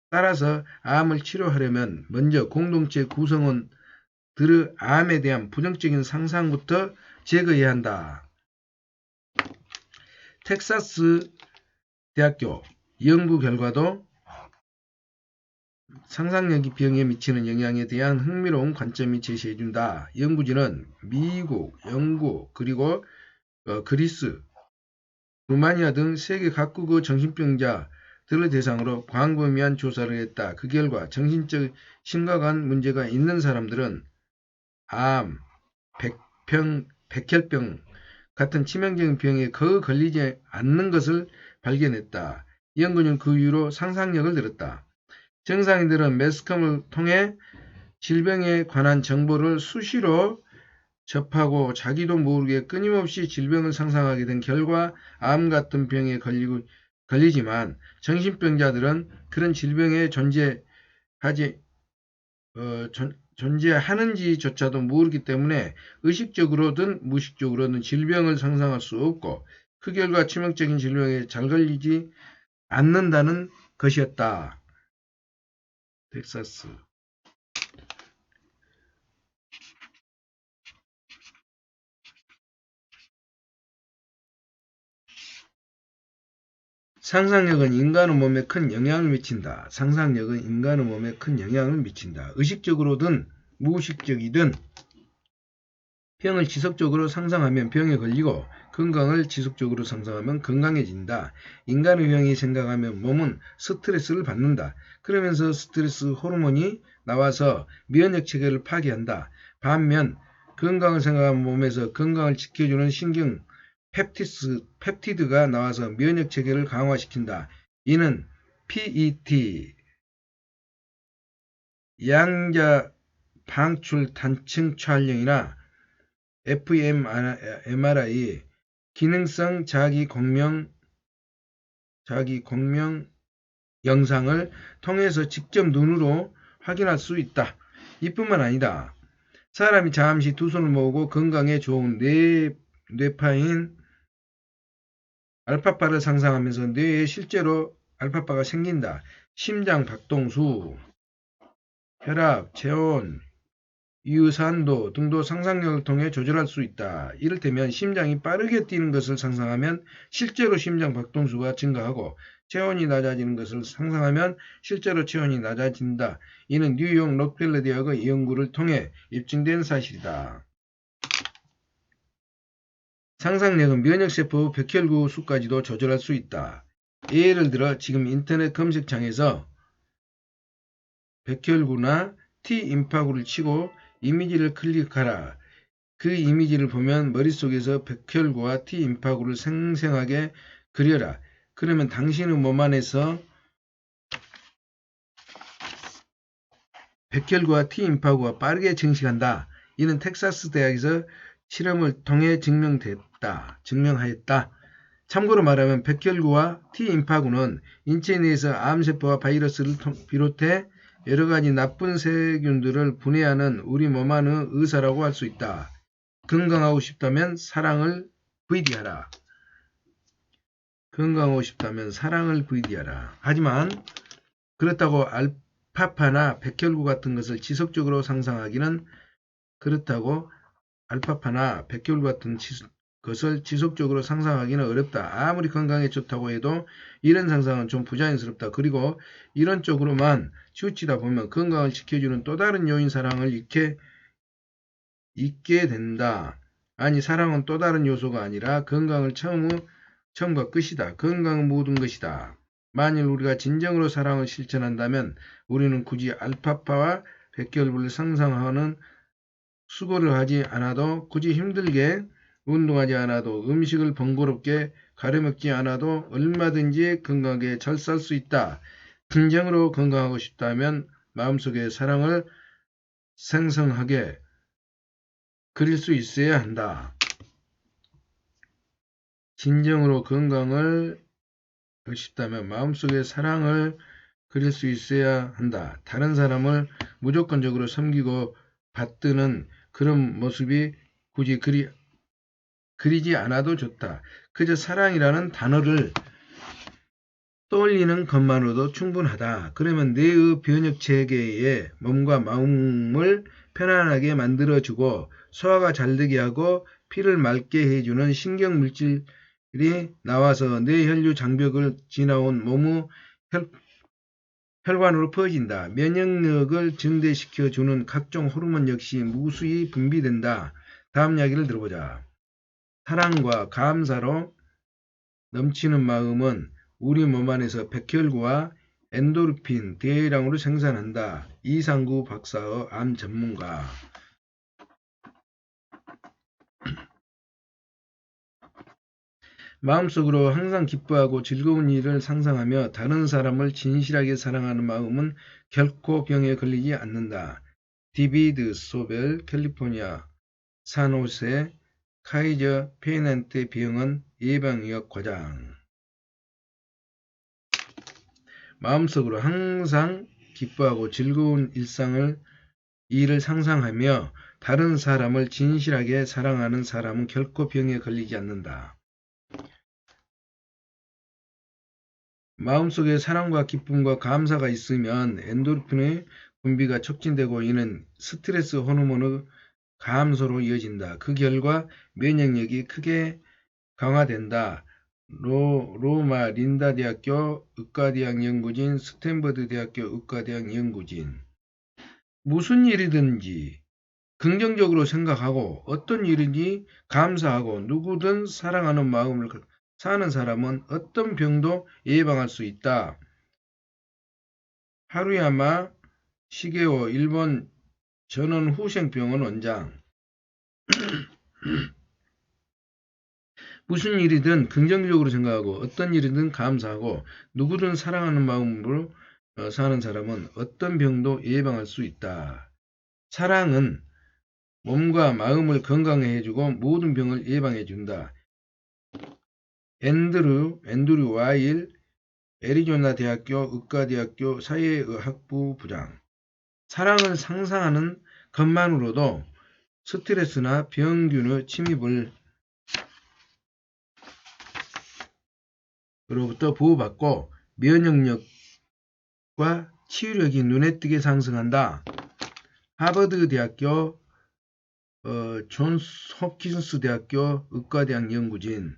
따라서 암을 치료하려면 먼저 공동체 구성원들의 암에 대한 부정적인 상상부터 제거해야 한다. 텍사스 대학교 연구 결과도 상상력이 병에 미치는 영향에 대한 흥미로운 관점이 제시해준다. 연구진은 미국, 영국, 그리고 그리스, 루마니아 등 세계 각국의 정신병자들을 대상으로 광범위한 조사를 했다. 그 결과 정신적 심각한 문제가 있는 사람들은 암, 백혈병 같은 치명적인 병에 거의 걸리지 않는 것을 발견했다. 연구는 그 이후로 상상력을 늘었다. 정상인들은 매스컴을 통해 질병에 관한 정보를 수시로 접하고 자기도 모르게 끊임없이 질병을 상상하게 된 결과 암 같은 병에 걸리지만 정신병자들은 그런 질병에 존재하는지조차도 모르기 때문에 의식적으로든 무의식적으로든 질병을 상상할 수 없고 그 결과 치명적인 질병에 잘 걸리지 않는다는 것이었다. 텍사스 상상력은 인간의 몸에 큰 영향을 미친다. 상상력은 인간의 몸에 큰 영향을 미친다. 의식적으로든 무의식적이든 병을 지속적으로 상상하면 병에 걸리고 건강을 지속적으로 상상하면 건강해진다. 인간의 병이 생각하면 몸은 스트레스를 받는다. 그러면서 스트레스 호르몬이 나와서 면역 체계를 파괴한다. 반면 건강을 생각하면 몸에서 건강을 지켜주는 신경 펩티드가 나와서 면역 체계를 강화시킨다. 이는 PET 양자 방출 단층 촬영이나 fMRI 기능성 자기 공명 영상을 통해서 직접 눈으로 확인할 수 있다. 이뿐만 아니다. 사람이 잠시 두 손을 모으고 건강에 좋은 뇌파인 알파파를 상상하면서 뇌에 실제로 알파파가 생긴다. 심장 박동수, 혈압, 체온, 유산도 등도 상상력을 통해 조절할 수 있다. 이를테면 심장이 빠르게 뛰는 것을 상상하면 실제로 심장 박동수가 증가하고 체온이 낮아지는 것을 상상하면 실제로 체온이 낮아진다. 이는 뉴욕 록펠러 대학의 연구를 통해 입증된 사실이다. 상상력은 면역세포 백혈구 수까지도 조절할 수 있다. 예를 들어 지금 인터넷 검색창에서 백혈구나 T임파구를 치고 이미지를 클릭하라. 그 이미지를 보면 머릿속에서 백혈구와 T임파구를 생생하게 그려라. 그러면 당신의 몸 안에서 백혈구와 T임파구가 빠르게 증식한다. 이는 텍사스 대학에서 실험을 통해 증명하였다. 참고로 말하면 백혈구와 T임파구는 인체 내에서 암세포와 바이러스를 비롯해 여러가지 나쁜 세균들을 분해하는 우리 몸 안의 의사라고 할 수 있다. 건강하고 싶다면 사랑을 VD하라. 건강하고 싶다면 사랑을 VD하라. 하지만 그렇다고 알파파나 백혈구 같은 것을 지속적으로 상상하기는 그렇다고 알파파나 백혈구 같은 것을 지속적으로 상상하기는 어렵다. 아무리 건강에 좋다고 해도 이런 상상은 좀 부자연스럽다. 그리고 이런 쪽으로만 치우치다 보면 건강을 지켜주는 또 다른 요인 사랑을 잊게 된다. 아니, 사랑은 또 다른 요소가 아니라 건강을 처음과 끝이다. 건강은 모든 것이다. 만일 우리가 진정으로 사랑을 실천한다면 우리는 굳이 알파파와 백혈구를 상상하는 수고를 하지 않아도, 굳이 힘들게 운동하지 않아도, 음식을 번거롭게 가려먹지 않아도 얼마든지 건강하게 잘 살 수 있다. 진정으로 건강하고 싶다면 마음속에 사랑을 생성하게 그릴 수 있어야 한다. 진정으로 건강을 하고 싶다면 마음속에 사랑을 그릴 수 있어야 한다. 다른 사람을 무조건적으로 섬기고 받드는 그런 모습이 굳이 그리지 않아도 좋다. 그저 사랑이라는 단어를 떠올리는 것만으로도 충분하다. 그러면 뇌의 변역 체계에 몸과 마음을 편안하게 만들어주고 소화가 잘 되게 하고 피를 맑게 해주는 신경물질이 나와서 뇌 혈류 장벽을 지나온 몸의 혈관으로 퍼진다. 면역력을 증대시켜주는 각종 호르몬 역시 무수히 분비된다. 다음 이야기를 들어보자. 사랑과 감사로 넘치는 마음은 우리 몸 안에서 백혈구와 엔도르핀 대량으로 생산한다. 이상구 박사의 암 전문가. 마음속으로 항상 기뻐하고 즐거운 일을 상상하며 다른 사람을 진실하게 사랑하는 마음은 결코 병에 걸리지 않는다. 디비드 소벨, 캘리포니아 산호세 카이저 페이넌트 병원 예방의학 과장. 마음속으로 항상 기뻐하고 즐거운 일을 상상하며 다른 사람을 진실하게 사랑하는 사람은 결코 병에 걸리지 않는다. 마음속에 사랑과 기쁨과 감사가 있으면 엔도르핀의 분비가 촉진되고 이는 스트레스 호르몬의 감소로 이어진다. 그 결과 면역력이 크게 강화된다. 로마 린다 대학교 의과대학 연구진, 스탠퍼드 대학교 의과대학 연구진. 무슨 일이든지 긍정적으로 생각하고 어떤 일이든지 감사하고 누구든 사랑하는 마음을 사는 사람은 어떤 병도 예방할 수 있다. 하루야마 시게오 일본 전원후생병원 원장. 무슨 일이든 긍정적으로 생각하고 어떤 일이든 감사하고 누구든 사랑하는 마음으로 사는 사람은 어떤 병도 예방할 수 있다. 사랑은 몸과 마음을 건강해 해주고 모든 병을 예방해 준다. 앤드류 와일 애리조나 대학교 의과대학교 사회의학부 부장. 사랑을 상상하는 것만으로도 스트레스나 병균의 침입을 로부터 보호받고 면역력과 치유력이 눈에 띄게 상승한다. 하버드 대학교 존스 홉킨스 대학교 의과대학 연구진.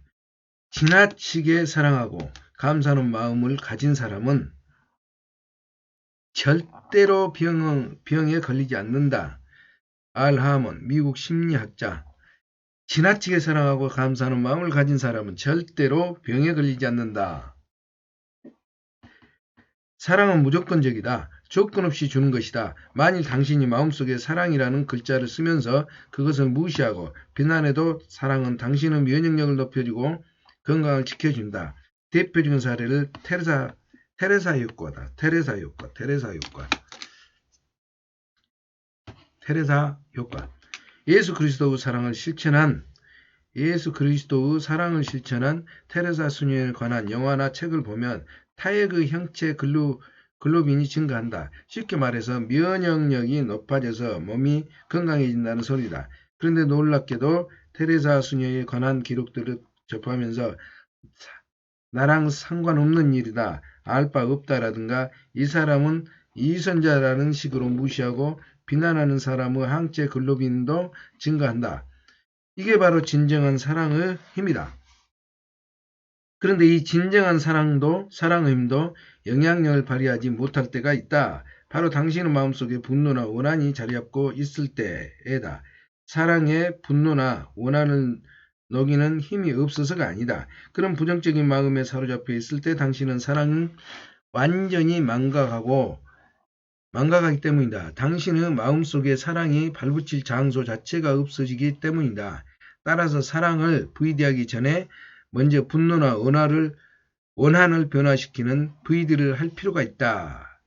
지나치게 사랑하고 감사하는 마음을 가진 사람은 절대로 병에 걸리지 않는다. 알 하먼 미국 심리학자. 지나치게 사랑하고 감사하는 마음을 가진 사람은 절대로 병에 걸리지 않는다. 사랑은 무조건적이다. 조건 없이 주는 것이다. 만일 당신이 마음속에 사랑이라는 글자를 쓰면서 그것을 무시하고 비난해도 사랑은 당신의 면역력을 높여주고 건강을 지켜준다. 대표적인 사례를 테레사 효과다. 테레사 효과. 예수 그리스도의 사랑을 실천한 테레사 수녀에 관한 영화나 책을 보면 타액의 형체 글로빈이 증가한다. 쉽게 말해서 면역력이 높아져서 몸이 건강해진다는 소리다. 그런데 놀랍게도 테레사 수녀에 관한 기록들을 접하면서 나랑 상관없는 일이다, 알 바 없다라든가 이 사람은 이선자라는 식으로 무시하고 비난하는 사람의 항체 글로빈도 증가한다. 이게 바로 진정한 사랑의 힘이다. 그런데 이 진정한 사랑의 힘도 영향력을 발휘하지 못할 때가 있다. 바로 당신의 마음속에 분노나 원한이 자리잡고 있을 때에다. 사랑에 분노나 원한을 녹이는 힘이 없어서가 아니다. 그런 부정적인 마음에 사로잡혀 있을 때 당신은 사랑은 완전히 망각하기 때문이다. 당신의 마음속에 사랑이 발붙일 장소 자체가 없어지기 때문이다. 따라서 사랑을 VD하기 전에 먼저 분노나 원한을 변화시키는 VD를 할 필요가 있다.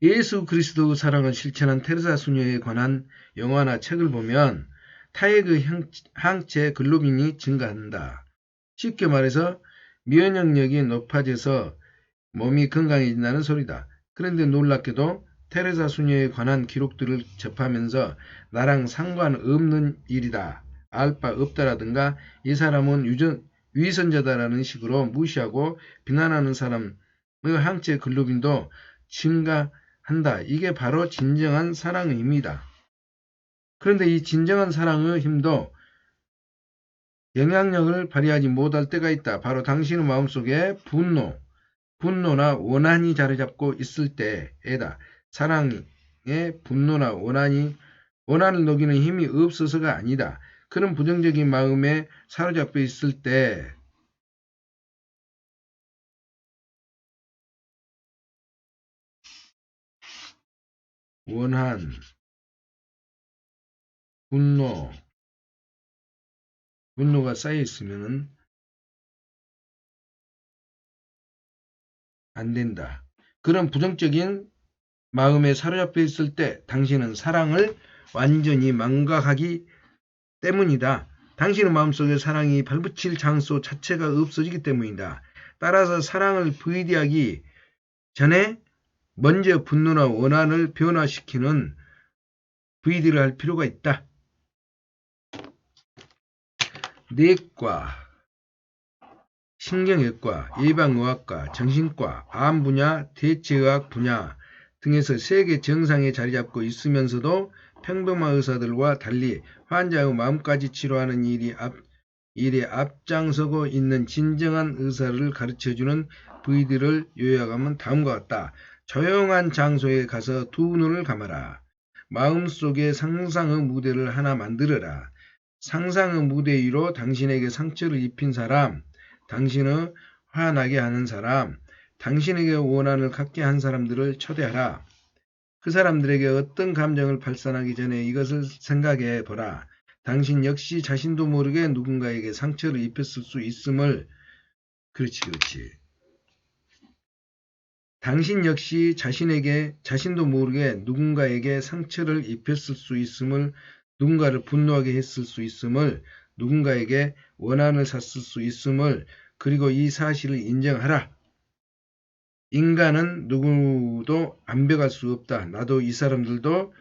예수 그리스도의 사랑을 실천한 테레사 수녀에 관한 영화나 책을 보면 타액의 항체 글로빈이 증가한다. 쉽게 말해서 면역력이 높아져서 몸이 건강해진다는 소리다. 그런데 놀랍게도 테레사 수녀에 관한 기록들을 접하면서 나랑 상관없는 일이다. 알 바 없다라든가 이 사람은 위선자다라는 식으로 무시하고 비난하는 사람의 항체 글로빈도 증가한다. 이게 바로 진정한 사랑의 힘이다. 그런데 이 진정한 사랑의 힘도 영향력을 발휘하지 못할 때가 있다. 바로 당신의 마음속에 분노나 원한이 자리잡고 있을 때에다. 사랑에 분노나 원한을 녹이는 힘이 없어서가 아니다. 그런 부정적인 마음에 사로잡혀 있을 때 원한, 분노가 쌓여 있으면 안 된다. 그런 부정적인 마음에 사로잡혀 있을 때 당신은 사랑을 완전히 망각하기 때문이다. 당신의 마음속에 사랑이 발붙일 장소 자체가 없어지기 때문이다. 따라서 사랑을 VD하기 전에 먼저 분노나 원한을 변화시키는 VD를 할 필요가 있다. 내과, 신경외과, 예방의학과, 정신과, 암 분야, 대체의학 분야 등에서 세계 정상에 자리잡고 있으면서도 평범한 의사들과 달리 환자의 마음까지 치료하는 일에 앞장서고 있는 진정한 의사를 가르쳐주는 부위들을 요약하면 다음과 같다. 조용한 장소에 가서 두 눈을 감아라. 마음속에 상상의 무대를 하나 만들어라. 상상의 무대 위로 당신에게 상처를 입힌 사람, 당신을 화나게 하는 사람, 당신에게 원한을 갖게 한 사람들을 초대하라. 그 사람들에게 어떤 감정을 발산하기 전에 이것을 생각해 보라. 당신 역시 자신도 모르게 누군가에게 상처를 입혔을 수 있음을. 그렇지. 당신 역시 자신도 모르게 누군가에게 상처를 입혔을 수 있음을, 누군가를 분노하게 했을 수 있음을, 누군가에게 원한을 샀을 수 있음을, 그리고 이 사실을 인정하라. 인간은 누구도 완벽할 수 없다. 나도 이 사람들도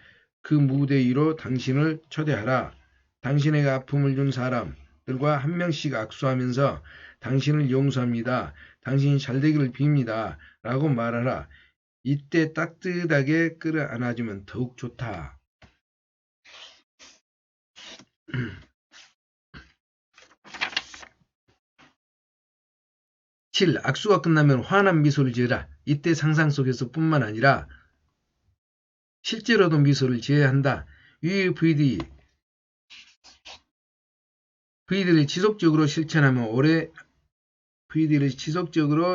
그 무대 위로 당신을 초대하라. 당신에게 아픔을 준 사람들과 한 명씩 악수하면서 당신을 용서합니다. 당신이 잘되기를 빕니다. 라고 말하라. 이때 따뜻하게 끌어안아주면 더욱 좋다. 7. 악수가 끝나면 환한 미소를 지어라. 이때 상상 속에서 뿐만 아니라 실제로도 미소를 지어야 한다. 위 VD를 지속적으로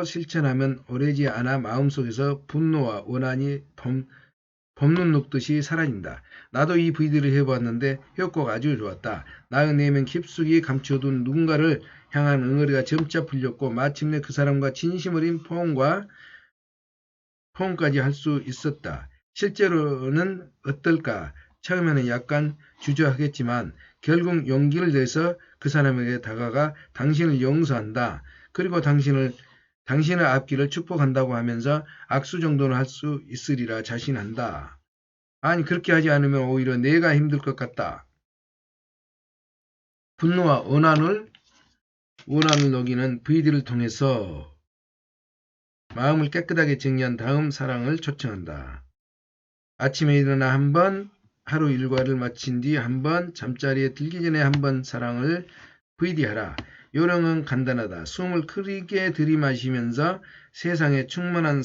실천하면 오래지 않아 마음속에서 분노와 원한이 봄눈 녹듯이 사라진다. 나도 이 VD를 해보았는데 효과가 아주 좋았다. 나의 내면 깊숙이 감춰둔 누군가를 향한 응어리가 점차 풀렸고 마침내 그 사람과 진심 어린 포옹까지 할 수 있었다. 실제로는 어떨까? 처음에는 약간 주저하겠지만 결국 용기를 내서 그 사람에게 다가가 당신을 용서한다. 그리고 당신의 앞길을 축복한다고 하면서 악수 정도는 할 수 있으리라 자신한다. 아니 그렇게 하지 않으면 오히려 내가 힘들 것 같다. 분노와 원한을 녹이는 VD를 통해서 마음을 깨끗하게 정리한 다음 사랑을 초청한다. 아침에 일어나 한번 하루 일과를 마친 뒤 한번 잠자리에 들기 전에 한번 사랑을 VD하라. 요령은 간단하다. 숨을 크게 들이마시면서 세상에 충만한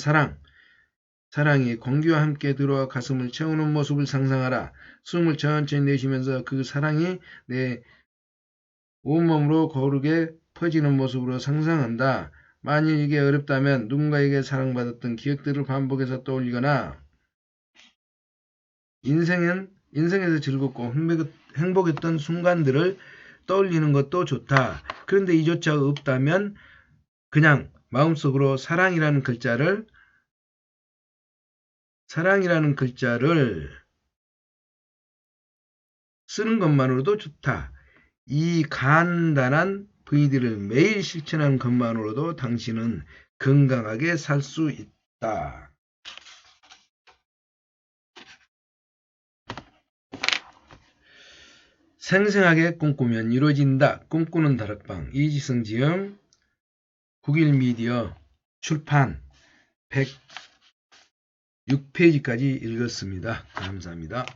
사랑이 공기와 함께 들어와 가슴을 채우는 모습을 상상하라. 숨을 천천히 내쉬면서 그 사랑이 내 온몸으로 고르게 퍼지는 모습으로 상상한다. 만일 이게 어렵다면 누군가에게 사랑받았던 기억들을 반복해서 떠올리거나 인생에서 즐겁고 행복했던 순간들을 떠올리는 것도 좋다. 그런데 이조차 없다면 그냥 마음속으로 사랑이라는 글자를 쓰는 것만으로도 좋다. 이 간단한 VD를 매일 실천하는 것만으로도 당신은 건강하게 살 수 있다. 생생하게 꿈꾸면 이루어진다. 꿈꾸는 다락방 이지성 지음 국일미디어 출판 106페이지까지 읽었습니다. 감사합니다.